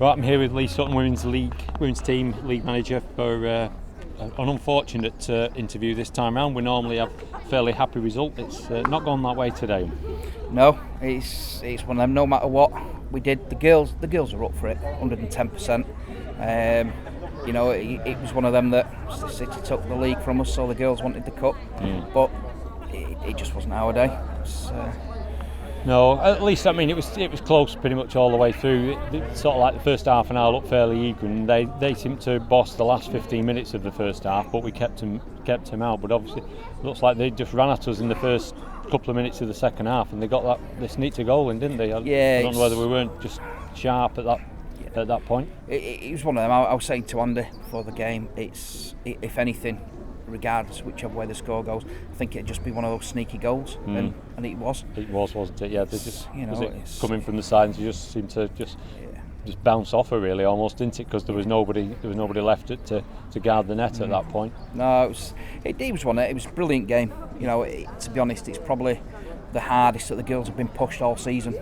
Right, I'm here with Lee Sutton, women's team league manager, for an unfortunate interview this time round. We normally have a fairly happy result. It's not gone that way today. No, it's one of them. No matter what we did, the girls are up for it, 110%. It was one of them that City took the league from us, so the girls wanted the cup, but it just wasn't our day. No, at least it was close pretty much all the way through. Sort of like the first half an hour looked fairly even. They seemed to boss the last 15 minutes of the first half, but we kept him out. But obviously, it looks like they just ran at us in the first couple of minutes of the second half, and they got they sneaked a goal in, didn't they? I don't know whether we weren't just sharp at that point. It was one of them. I was saying to Andy before the game, if anything, regardless whichever way the score goes, I think it'd just be one of those sneaky goals, and it was. It was, wasn't it? Yeah, they just coming from the side, and just seemed to just bounce off her really, almost, didn't it? Because there was nobody left to guard the net at that point. No, it was one. It was a brilliant game. To be honest, it's probably the hardest that the girls have been pushed all season.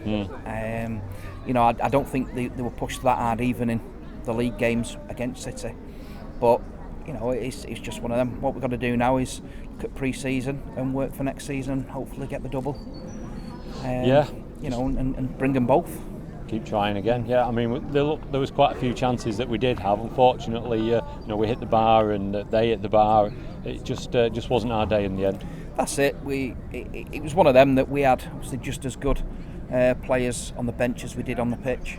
I don't think they were pushed that hard even in the league games against City, but. It's just one of them. What we've got to do now is look at pre-season and work for next season. Hopefully, get the double. And bring them both. Keep trying again. Yeah, I mean, there was quite a few chances that we did have. Unfortunately, we hit the bar and they hit the bar. It just wasn't our day in the end. That's it. It was one of them that we had obviously just as good players on the bench as we did on the pitch,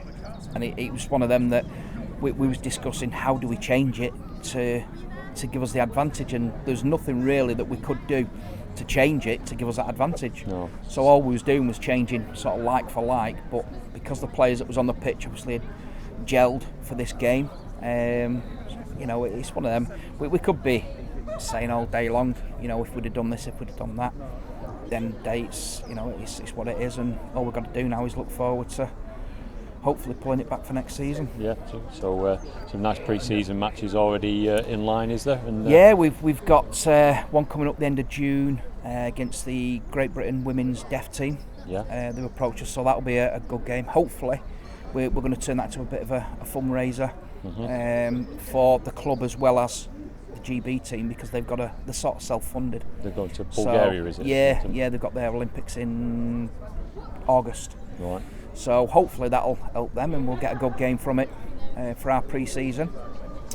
and it was one of them that we was discussing how do we change it to give us the advantage, and there's nothing really that we could do to change it to give us that advantage. No. So all we was doing was changing sort of like for like, but because the players that was on the pitch obviously had gelled for this game, it's one of them. We could be saying all day long, if we'd have done this, if we'd have done that, then dates, it's what it is, and all we've got to do now is look forward to hopefully pulling it back for next season. Yeah, so some nice pre-season matches already in line, is there? And, we've got one coming up the end of June against the Great Britain women's deaf team. Yeah. They've approached us, so that'll be a good game. Hopefully, we're going to turn that into a bit of a fundraiser for the club as well as the GB team, because they've got they're sort of self-funded. They're going to Bulgaria, is it? Yeah, they've got their Olympics in August. Right. So hopefully that'll help them, and we'll get a good game from it for our pre-season.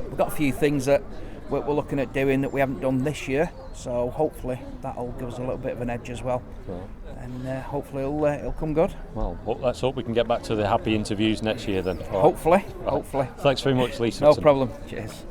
We've got a few things that we're looking at doing that we haven't done this year, so hopefully that'll give us a little bit of an edge as well. Right. And hopefully it'll come good. Well, let's hope we can get back to the happy interviews next year then. Hopefully. Thanks very much, Lee Sutton. No problem. Cheers.